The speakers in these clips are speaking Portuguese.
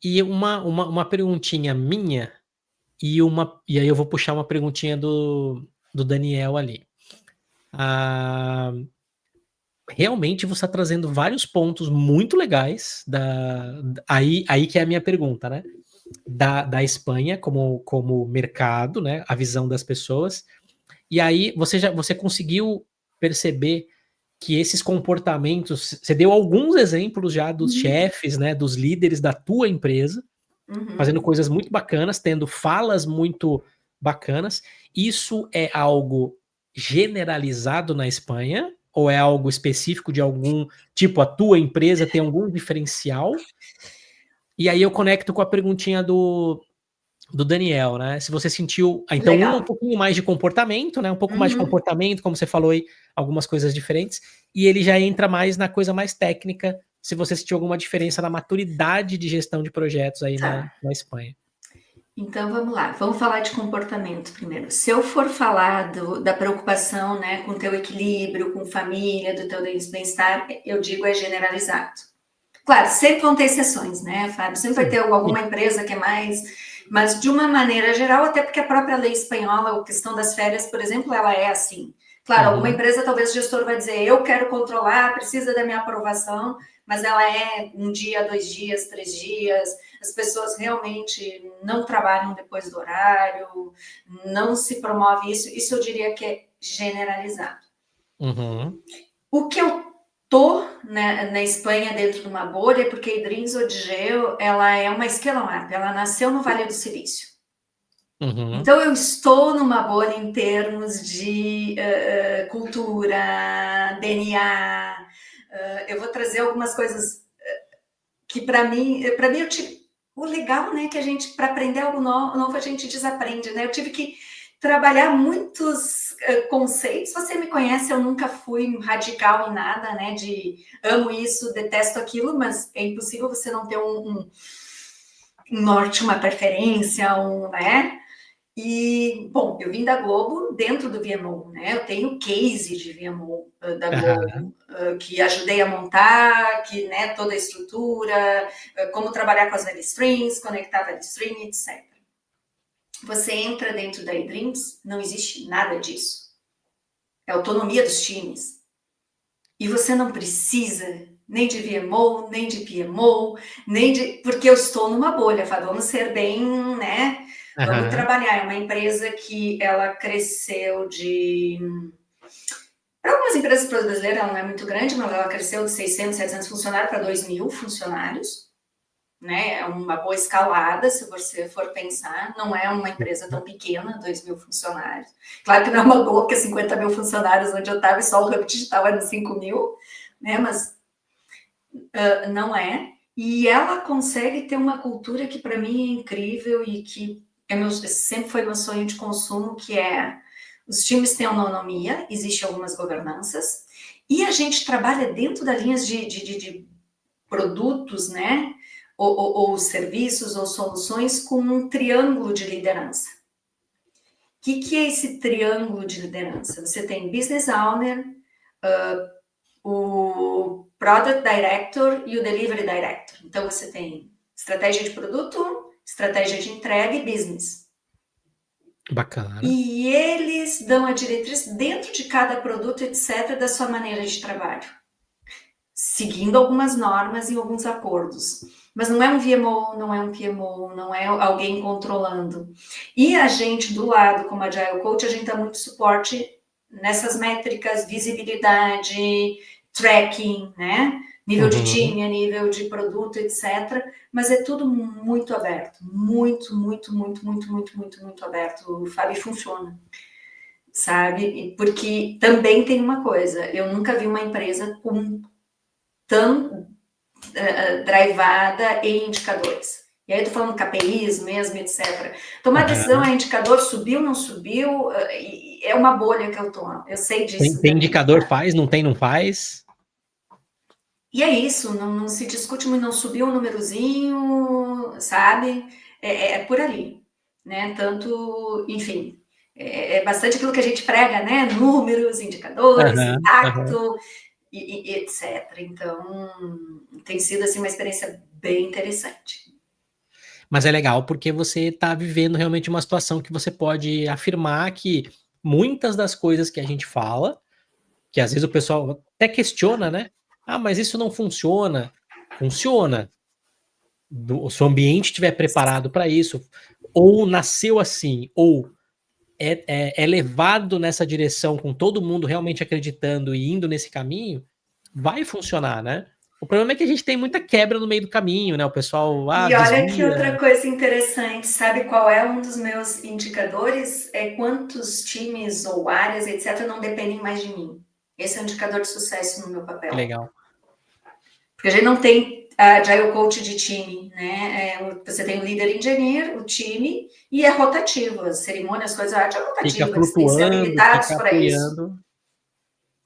E uma perguntinha minha, e aí eu vou puxar uma perguntinha do Daniel ali. Ah, realmente você está trazendo vários pontos muito legais aí que é a minha pergunta, né? Da Espanha como mercado, né? A visão das pessoas. E aí você conseguiu perceber que esses comportamentos, você deu alguns exemplos já dos chefes, né? Dos líderes da tua empresa, fazendo coisas muito bacanas, tendo falas muito bacanas. Isso é algo generalizado na Espanha? Ou é algo específico de algum, tipo, a tua empresa tem algum diferencial? E aí eu conecto com a perguntinha do Daniel, né? Se você sentiu, então, um Legal. pouquinho mais de comportamento, né? Um pouco mais de comportamento, como você falou aí, algumas coisas diferentes, e ele já entra mais na coisa mais técnica, se você sentiu alguma diferença na maturidade de gestão de projetos aí Tá. na Espanha. Então vamos lá, vamos falar de comportamento primeiro. Se eu for falar da preocupação, né, com o teu equilíbrio, com família, do teu bem-estar, eu digo é generalizado. Claro, sempre vão ter exceções, né, Fábio? Sempre vai Sim. ter alguma empresa que é mais, mas de uma maneira geral, até porque a própria lei espanhola, a questão das férias, por exemplo, ela é assim. Claro, alguma empresa, talvez o gestor vai dizer, eu quero controlar, precisa da minha aprovação, mas ela é 1 dia, 2 dias, 3 dias, as pessoas realmente não trabalham depois do horário, não se promove isso eu diria que é generalizado. Uhum. O que eu tô na Espanha dentro de uma bolha, porque a Idrins Odgeo, ela é uma scale up, ela nasceu no Vale do Silício. Uhum. Então eu estou numa bolha em termos de cultura, DNA. Eu vou trazer algumas coisas que para mim eu tive o legal, né, que a gente para aprender algo novo a gente desaprende, né? Eu tive que trabalhar muitos conceitos. Você me conhece, eu nunca fui radical em nada, né? De amo isso, detesto aquilo, mas é impossível você não ter um norte, uma preferência, né? E, bom, eu vim da Globo dentro do VMO, né? Eu tenho case de VMO da Aham. Globo, que ajudei a montar, que, né, toda a estrutura, como trabalhar com as web streams, conectar web stream, etc. Você entra dentro da eDreams, não existe nada disso. É autonomia dos times. E você não precisa nem de VMO, nem de PMO, nem de... Porque eu estou numa bolha, vamos ser bem, né? Vamos Aham. trabalhar. É uma empresa que ela cresceu de... Para algumas empresas brasileiras ela não é muito grande, mas ela cresceu de 600, 700 funcionários para 2.000 funcionários. Né? É uma boa escalada, se você for pensar. Não é uma empresa tão pequena, 2.000 funcionários. Claro que não é uma boa, porque 50.000 funcionários onde eu estava e só o Hub Digital era 5.000, né? Mas não é. E ela consegue ter uma cultura que para mim é incrível e que sempre foi meu sonho de consumo, que é os times têm autonomia, existem algumas governanças, e a gente trabalha dentro das linhas de produtos, né? Ou serviços ou soluções com um triângulo de liderança. O que é esse triângulo de liderança? Você tem business owner, o product director e o delivery director. Então você tem estratégia de produto, estratégia de entrega e business. Bacana. E eles dão a diretriz dentro de cada produto, etc., da sua maneira de trabalho, seguindo algumas normas e alguns acordos. Mas não é um VMO, não é um PMO, não é alguém controlando. E a gente, do lado, como Agile Coach, a gente dá muito suporte nessas métricas, visibilidade, tracking, né? Nível de Uhum. time, nível de produto, etc. Mas é tudo muito aberto. Muito, muito, muito, muito, muito, muito, muito aberto. O Fábio funciona, sabe? Porque também tem uma coisa, eu nunca vi uma empresa com tão drivada em indicadores. E aí eu tô falando KPIs mesmo, etc. Tomar decisão Aham. é indicador, subiu, não subiu, é uma bolha que eu tô. Eu sei disso Tem dentro do indicador, Fábio. faz, não tem, não faz? E é isso, não se discute muito, não subiu o númerozinho, sabe? É por ali, né? Tanto, enfim, é bastante aquilo que a gente prega, né? Números, indicadores, Aham, aham. impacto, e etc. Então, tem sido assim uma experiência bem interessante. Mas é legal porque você está vivendo realmente uma situação que você pode afirmar que muitas das coisas que a gente fala, que às vezes o pessoal até questiona, né: "Ah, mas isso não funciona". Funciona. O seu ambiente estiver preparado para isso, ou nasceu assim, ou é levado nessa direção com todo mundo realmente acreditando e indo nesse caminho, vai funcionar, né. O problema é que a gente tem muita quebra no meio do caminho, né, o pessoal, E olha que desvia. outra coisa interessante, sabe qual é um dos meus indicadores? É quantos times ou áreas, etc., não dependem mais de mim. Esse é um indicador de sucesso no meu Que papel. legal. Porque a gente não tem agile coach de time, né? Você tem o líder engineer, o time, e é rotativo. As cerimônias, as coisas, a arte é Fica rotativa, eles têm que ser flutuando, habilitados fica para isso. apoiando.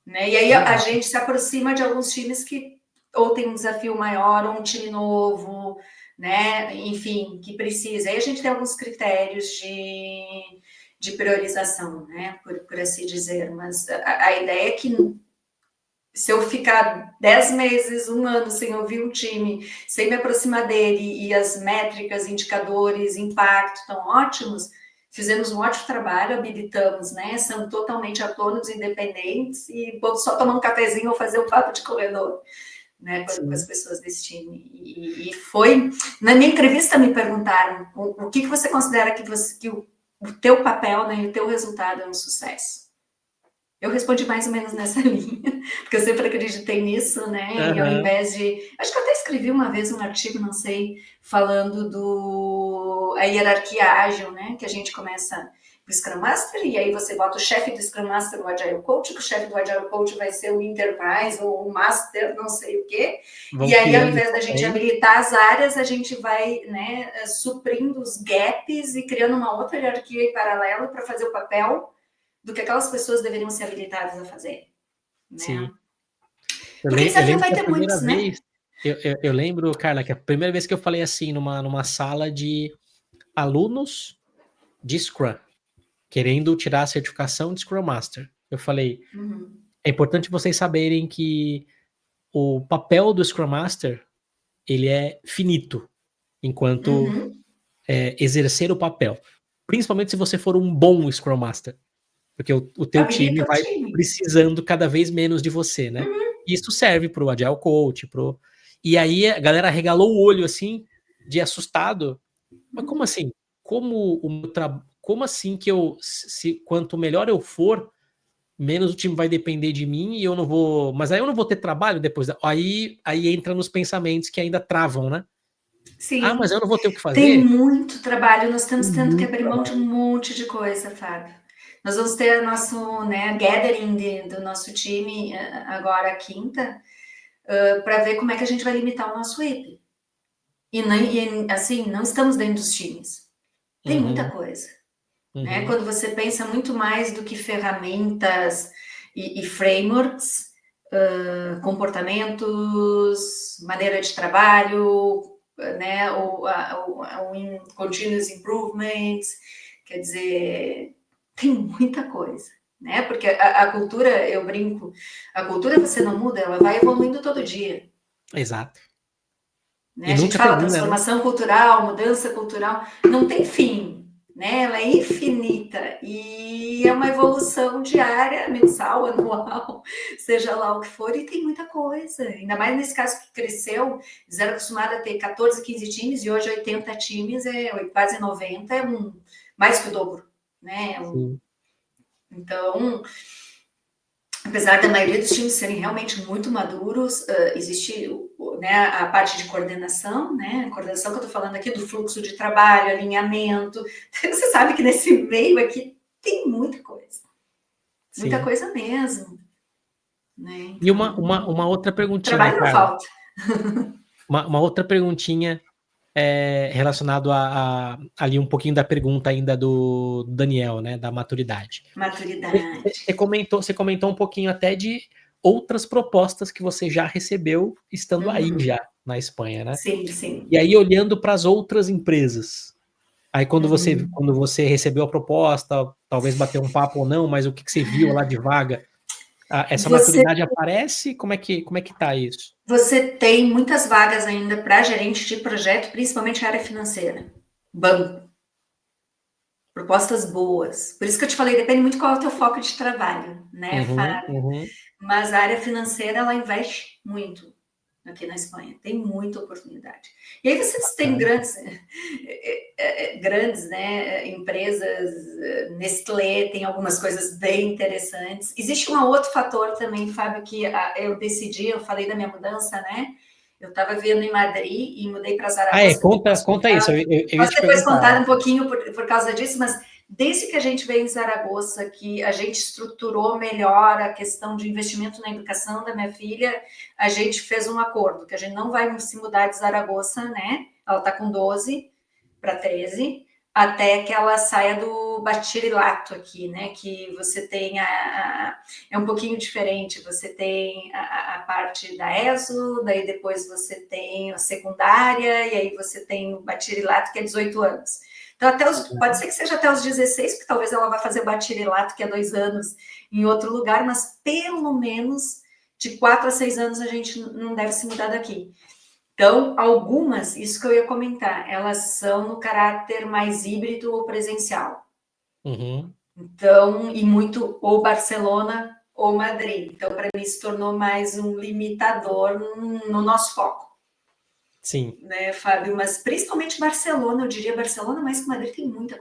Né? E aí a Legal. gente se aproxima de alguns times que ou tem um desafio maior, ou um time novo, né? Enfim, que precisa. Aí a gente tem alguns critérios de priorização, né? Por assim dizer. Mas a ideia é que se eu ficar 10 meses, um ano sem ouvir um time, sem me aproximar dele e as métricas, indicadores, impacto estão ótimos, fizemos um ótimo trabalho, habilitamos, né? São totalmente autônomos, independentes e vamos só tomar um cafezinho ou fazer um papo de corredor, né? Com as Sim. pessoas desse time. E foi... Na minha entrevista me perguntaram o que você considera que o teu papel, né, e o teu resultado é um sucesso. Eu respondi mais ou menos nessa linha, porque eu sempre acreditei nisso, né? E ao Aham. invés de. Acho que eu até escrevi uma vez um artigo, não sei, falando a hierarquia ágil, né? Que a gente começa o Scrum Master, e aí você bota o chefe do Scrum Master no Agile Coach, que o chefe do Agile Coach vai ser o Enterprise ou o Master, não sei o quê. Vão E aí, ao criando invés da gente também. habilitar as áreas, a gente vai, né, suprindo os gaps e criando uma outra hierarquia em paralelo para fazer o papel do que aquelas pessoas deveriam ser habilitadas a fazer, né? Sim. Eu Porque lem eu desafio lembro vai que a ter primeira muitos, né? vez eu lembro, Carla, que a primeira vez que eu falei assim numa sala de alunos de Scrum, querendo tirar a certificação de Scrum Master. Eu falei: Uhum. "É importante vocês saberem que o papel do Scrum Master, ele é finito, enquanto, Uhum. exercer o papel. Principalmente se você for um bom Scrum Master, porque o teu time Habilita o vai time. precisando cada vez menos de você, né". Uhum. Isso serve para o Agile Coach, e aí a galera arregalou o olho, assim, de assustado. "Mas como assim? Como assim que eu se quanto melhor eu for, menos o time vai depender de mim e eu não vou, mas aí eu não vou ter trabalho depois da", aí entra nos pensamentos que ainda travam, né. "Ah, mas eu Sim, não vou ter o que tem fazer?" muito trabalho, nós Tem estamos tendo que muito abrir mão de um trabalho. monte de coisa, Fábio. Nós vamos ter nosso, né, gathering do nosso time agora quinta, para ver como é que a gente vai limitar o nosso IP. E assim, não estamos dentro dos times. Tem muita Uhum, coisa. Né? uhum. Quando você pensa muito mais do que ferramentas e frameworks, comportamentos, maneira de trabalho, né? O continuous improvement, quer dizer, tem muita coisa. Né? Porque a cultura, eu brinco, a cultura você não muda, ela vai evoluindo todo dia. Exato. Né? E A gente nunca fala termina, né. transformação cultural, mudança cultural, não tem fim, né? Ela é infinita e é uma evolução diária, mensal, anual, seja lá o que for, e tem muita coisa. Ainda mais nesse caso que cresceu, eles eram acostumados a ter 14, 15 times e hoje 80 times, quase 90, mais que o dobro, né? Sim. Então, apesar da maioria dos times serem realmente muito maduros, existe, né, a parte de coordenação, né? A coordenação que eu estou falando aqui do fluxo de trabalho, alinhamento. Você sabe que nesse meio aqui tem muita Sim. coisa mesmo, né? E uma Então, outra perguntinha, trabalho não Carla, falta. uma outra perguntinha, relacionado a ali um pouquinho da pergunta ainda do Daniel, né, da maturidade. Maturidade. Você comentou um pouquinho até de outras propostas que você já recebeu estando aí Uhum. já na Espanha, né. Sim, sim. E aí olhando para as outras empresas, aí Uhum. quando você recebeu a proposta, talvez bateu um papo ou não, mas o que que você viu lá de vaga, Essa Você, maturidade aparece? Como é que tá isso? você tem muitas vagas ainda para gerente de projeto, principalmente área financeira. Banco. Propostas boas. Por isso que eu te falei, depende muito qual é o teu foco de trabalho, né, Uhum, Fábio? uhum. Mas a área financeira, ela investe muito aqui na Espanha. Tem muita oportunidade. E aí vocês têm Bacana. grandes, né, empresas, Nestlé tem algumas coisas bem interessantes. Existe um outro fator também, Fábio, que eu decidi, eu falei da minha mudança, né? Eu estava vivendo em Madrid e mudei para Zaragoza. Conta isso. Eu ia Posso te depois contar perguntar. um pouquinho por causa disso, mas desde que a gente veio em Zaragoza, que a gente estruturou melhor a questão de investimento na educação da minha filha, a gente fez um acordo, que a gente não vai se mudar de Zaragoza, né? Ela está com 12 para 13, até que ela saia do bachillerato aqui, né? Que você tem é um pouquinho diferente. Você tem a parte da ESO, daí depois você tem a secundária, e aí você tem o bachillerato, que é 18 anos. Então, pode ser que seja até os 16, porque talvez ela vá fazer o bachillerato, que é 2 anos, em outro lugar, mas pelo menos de 4 a 6 anos a gente não deve se mudar daqui. Então, algumas, isso que eu ia comentar, elas são no caráter mais híbrido ou presencial. Uhum. Então, e muito ou Barcelona ou Madrid. Então, para mim, se tornou mais um limitador no nosso foco. Sim. Né, Fábio? Mas principalmente Barcelona, eu diria Barcelona, mas que Madrid tem muita